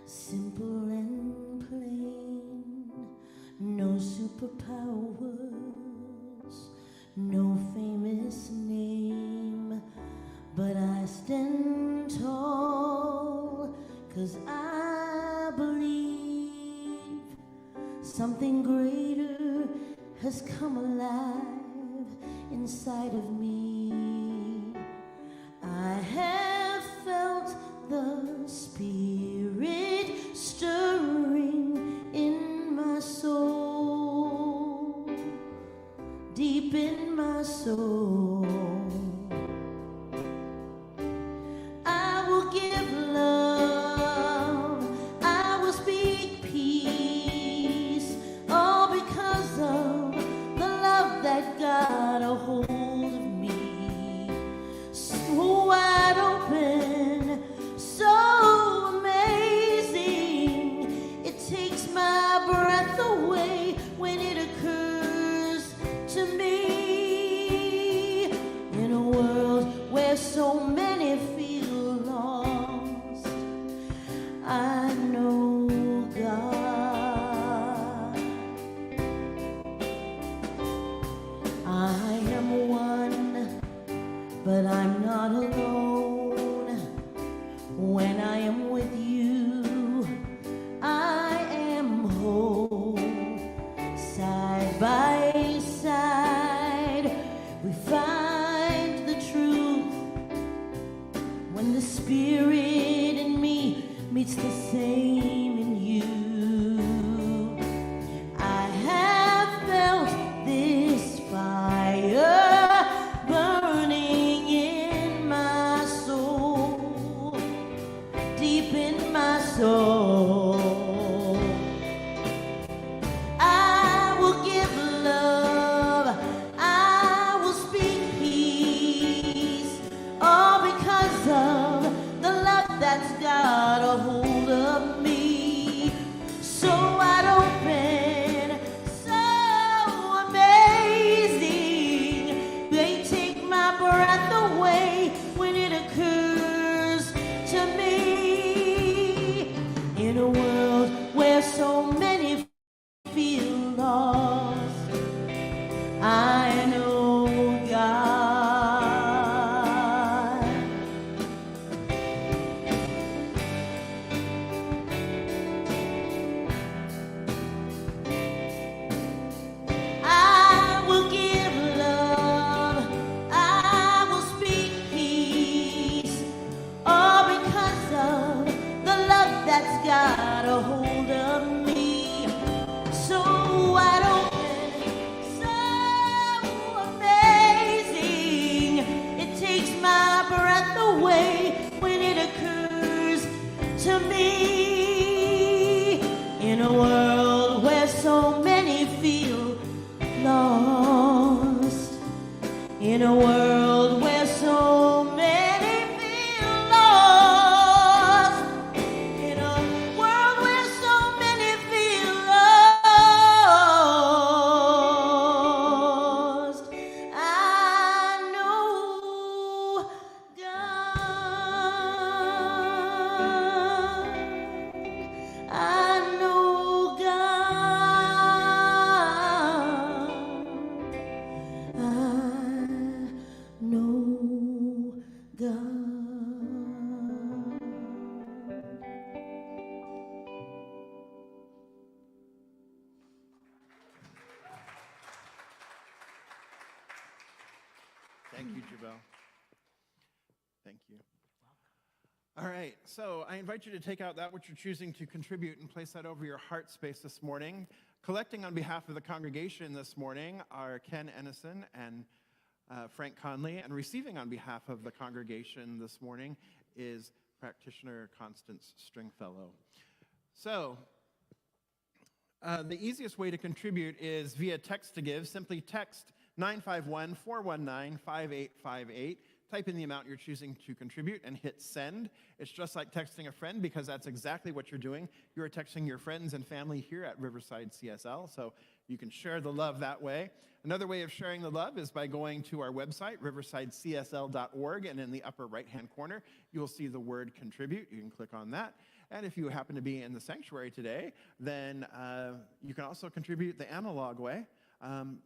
Simple and plain, no superpowers, no famous name, but I stand tall, 'cause I believe something greater has come alive inside of me. I have felt the Spirit stirring in my soul, deep in my soul. I will give love, I will speak peace, all because of the love that got a hold of me. Thank you, Jabel. Thank you. All right, so I invite you to take out that which you're choosing to contribute and place that over your heart space this morning. Collecting on behalf of the congregation this morning are Ken Ennison and Frank Conley, and receiving on behalf of the congregation this morning is practitioner Constance Stringfellow. So, the easiest way to contribute is via text to give. Simply text 951-419-5858. Type in the amount you're choosing to contribute and hit send. It's just like texting a friend because that's exactly what you're doing. You're texting your friends and family here at Riverside CSL, so you can share the love that way. Another way of sharing the love is by going to our website, riversidecsl.org, and in the upper right-hand corner, you'll see the word contribute. You can click on that. And if you happen to be in the sanctuary today, then you can also contribute the analog way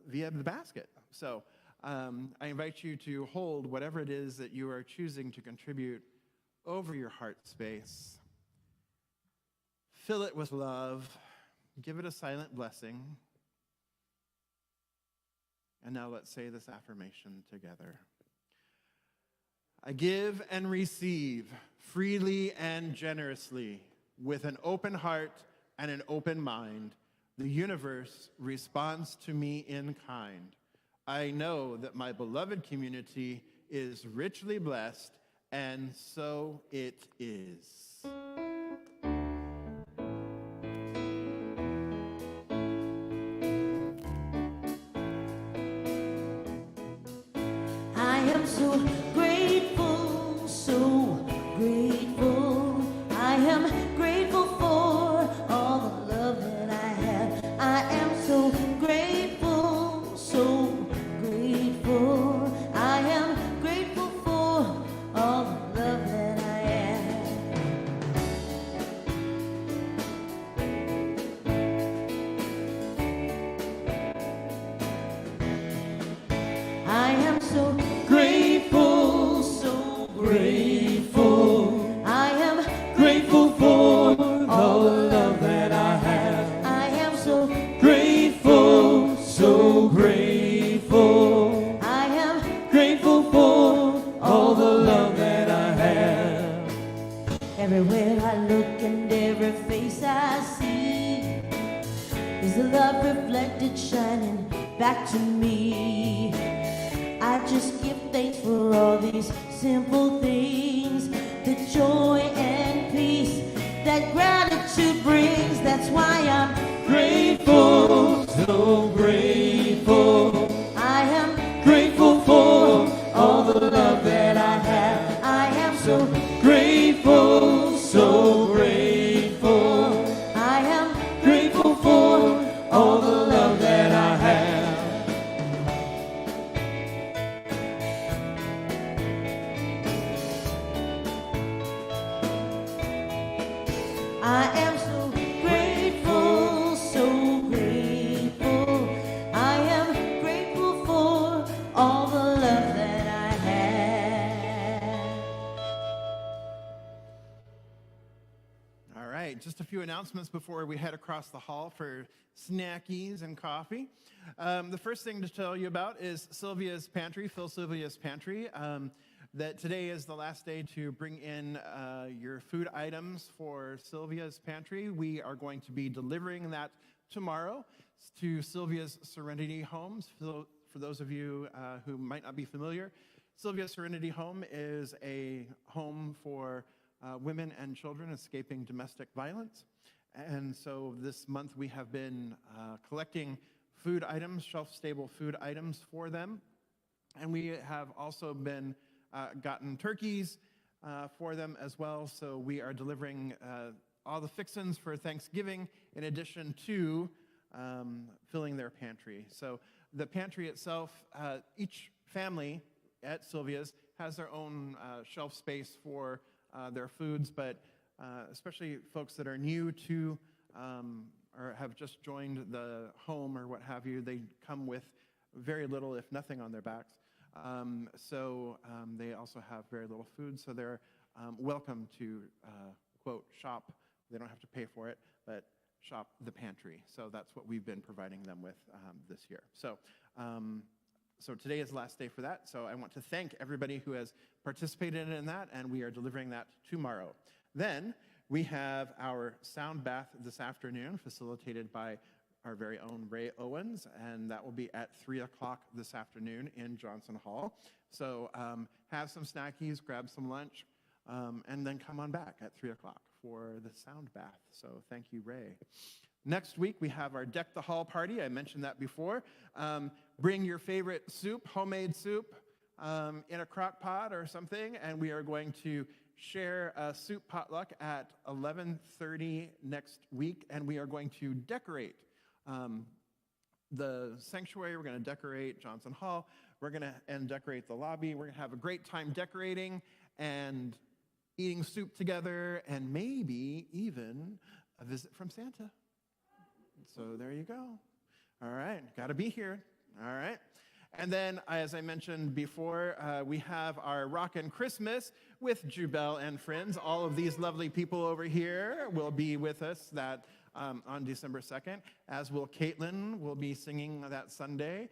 via the basket. So I invite you to hold whatever it is that you are choosing to contribute over your heart space. Fill it with love. Give it a silent blessing. And now let's say this affirmation together. I give and receive freely and generously with an open heart and an open mind. The universe responds to me in kind. I know that my beloved community is richly blessed, and so it is. I am so grateful, so grateful. I am grateful for all the love that I have. I am so grateful, so grateful. I am grateful for all the love that I have. I am so grateful, so grateful. I am grateful for all the love that I have. I am so grateful, so grateful. I am grateful for all the love that I have. Everywhere I look and every face I see is the love reflected shining back to me. I just give thanks for all these simple things, the joy and peace that gratitude brings. That's why I'm grateful, so grateful. I am grateful for all the love that I have. I am so grateful, so grateful. I am grateful for all the love that I have. I am so grateful, so grateful. I am grateful for all the love that I have. All right, just a few announcements before we head across the hall for snackies and coffee. The first thing to tell you about is Sylvia's Pantry, Phil Sylvia's Pantry. That today is the last day to bring in your food items for Sylvia's Pantry. We are going to be delivering that tomorrow to Sylvia's Serenity Homes. For those of you who might not be familiar, Sylvia's Serenity Home is a home for women and children escaping domestic violence. And so this month we have been collecting food items, shelf-stable food items for them. And we have also been gotten turkeys for them as well. So we are delivering all the fixins for Thanksgiving in addition to filling their pantry. So the pantry itself, each family at Sylvia's has their own shelf space for their foods, but especially folks that are new to or have just joined the home or what have you, they come with very little, if nothing, on their backs. So they also have very little food, so they're welcome to, quote, shop. They don't have to pay for it, but shop the pantry. So that's what we've been providing them with this year. So So today is the last day for that. So I want to thank everybody who has participated in that, and we are delivering that tomorrow. Then we have our sound bath this afternoon, facilitated by our very own Ray Owens, and that will be at 3 o'clock this afternoon in Johnson Hall. So have some snackies, grab some lunch, and then come on back at 3 o'clock for the sound bath. So thank you, Ray. Next week, we have our Deck the Hall party. I mentioned that before. Bring your favorite soup, homemade soup, in a crock pot or something, and we are going to share a soup potluck at 11:30 next week, and we are going to decorate the sanctuary. We're going to decorate Johnson Hall. We're going to decorate the lobby. We're going to have a great time decorating and eating soup together, and maybe even a visit from Santa. So there you go. All right, got to be here. All right. And then, as I mentioned before, we have our Rockin' Christmas with Jubel and friends. All of these lovely people over here will be with us on December 2nd, as will Caitlin will be singing that Sunday,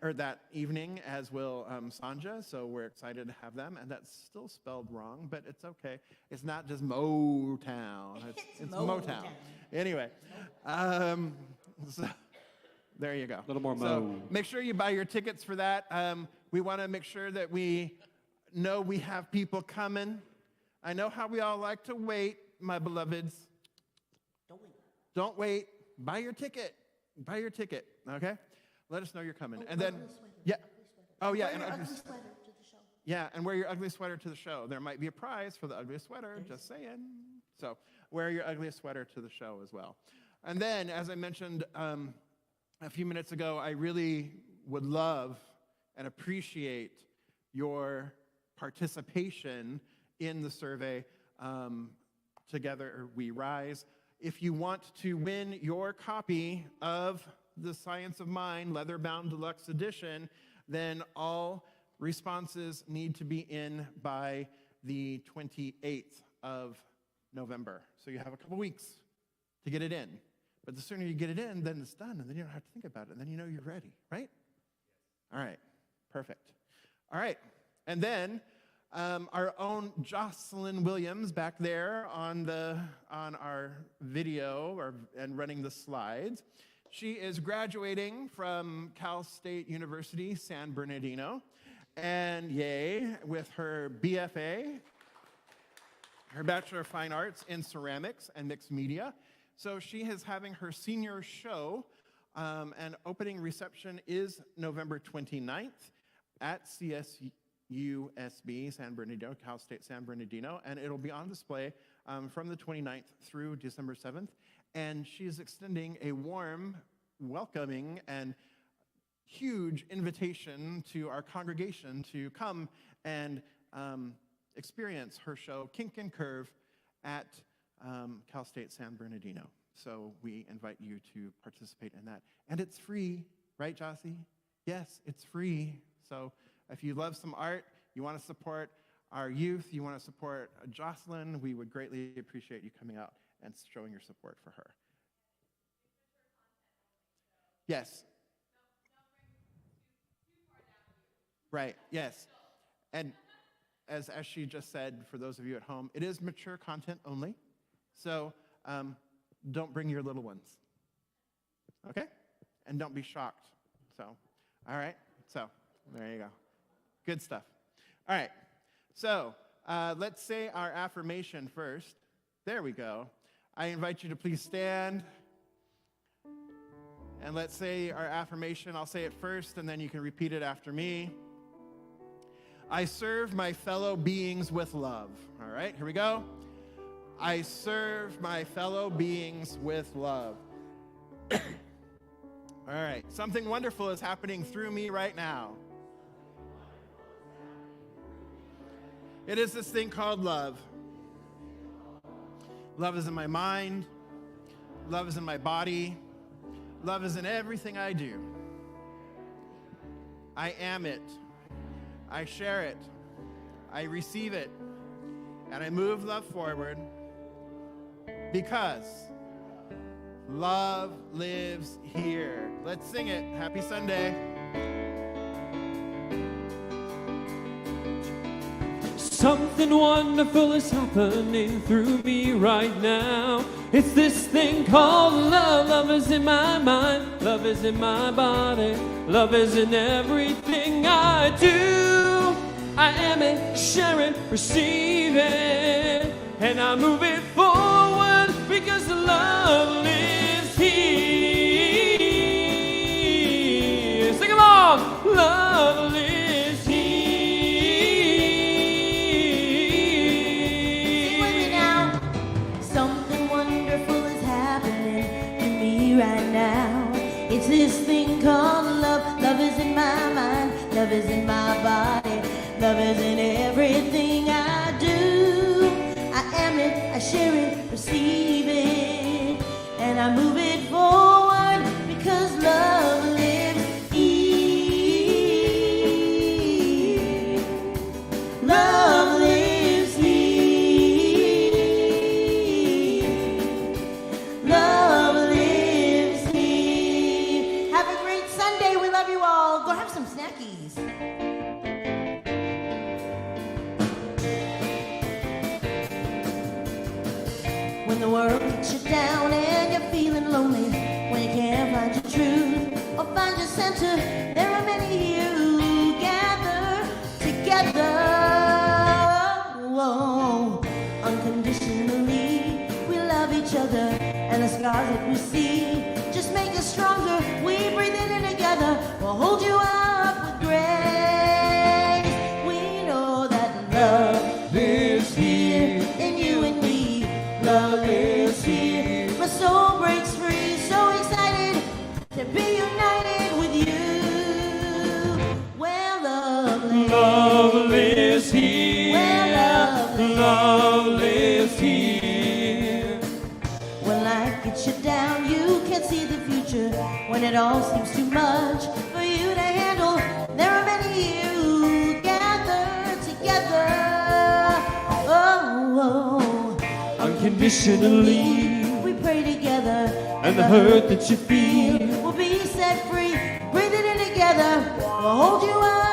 or that evening, as will Sanja. So we're excited to have them. And that's still spelled wrong, but it's okay. It's not just Motown. It's Motown. Anyway, so there you go. A little more So make sure you buy your tickets for that. We want to make sure that we know we have people coming. I know how we all like to wait, my beloveds. Don't wait. Buy your ticket. Buy your ticket, okay? Let us know you're coming. And then, yeah. Oh, yeah. And ugly sweater to the show. Yeah, and wear your ugly sweater to the show. There might be a prize for the ugliest sweater, just saying. So wear your ugliest sweater to the show as well. And then, as I mentioned a few minutes ago, I really would love and appreciate your participation in the survey, Together We Rise. If you want to win your copy of The Science of Mind, leather-bound deluxe edition, then all responses need to be in by the 28th of November. So you have a couple weeks to get it in. But the sooner you get it in, then it's done, and then you don't have to think about it, and then you know you're ready, right? All right, perfect. All right, and then our own Jocelyn Williams back there on our video and running the slides. She is graduating from Cal State University, San Bernardino, and yay, with her BFA, her Bachelor of Fine Arts in Ceramics and Mixed Media. So she is having her senior show, and opening reception is November 29th at CSUSB San Bernardino, Cal State San Bernardino, and it'll be on display from the 29th through December 7th. And she is extending a warm, welcoming, and huge invitation to our congregation to come and experience her show, Kink and Curve, at Cal State San Bernardino. So we invite you to participate in that. And it's free, right, Jossie? Yes, it's free. So if you love some art, you want to support our youth, you want to support Jocelyn, we would greatly appreciate you coming out and showing your support for her. Yes. Right, yes. And as she just said, for those of you at home, it is mature content only. So don't bring your little ones, okay? And don't be shocked. So, all right? So, there you go. Good stuff. All right. So, let's say our affirmation first. There we go. I invite you to please stand. And let's say our affirmation. I'll say it first, and then you can repeat it after me. I serve my fellow beings with love. All right, here we go. I serve my fellow beings with love. All right, something wonderful is happening through me right now. It is this thing called love. Love is in my mind. Love is in my body. Love is in everything I do. I am it. I share it. I receive it. And I move love forward because love lives here. Let's sing it. Happy Sunday. Something wonderful is happening through me right now. It's this thing called love. Love is in my mind, love is in my body, love is in everything I do. I am it, sharing, receiving, and I move it forward because love lives here. Sing along, love lives here. Sing with me now. Something wonderful is happening to me right now. It's this thing called love. Love is in my mind, love is in my body, love is in everything I do. I am it, I share it, receive it, and I move it forward because love lives here. Love lives here. Love lives here. Have a great Sunday. We love you all. Go have some snackies. When the world puts you down and you're feeling lonely, when you can't find your truth or find your center, there are many who gather together. Whoa. Unconditionally, we love each other, and the scars that we see just make us stronger. We breathe in together, we'll hold you up with grace. We know that love lives here in you and me. Love is here. My soul breaks free, so excited to be united with you. Where love lives. Love lives here. Where love Love lives lives. here. When life gets you down, you can't see the future. When it all seems too much for you to handle, there are many who gather together. Oh. Unconditionally, we pray together, and the hurt that you feel will be set free. Breathe it in together, we'll hold you up.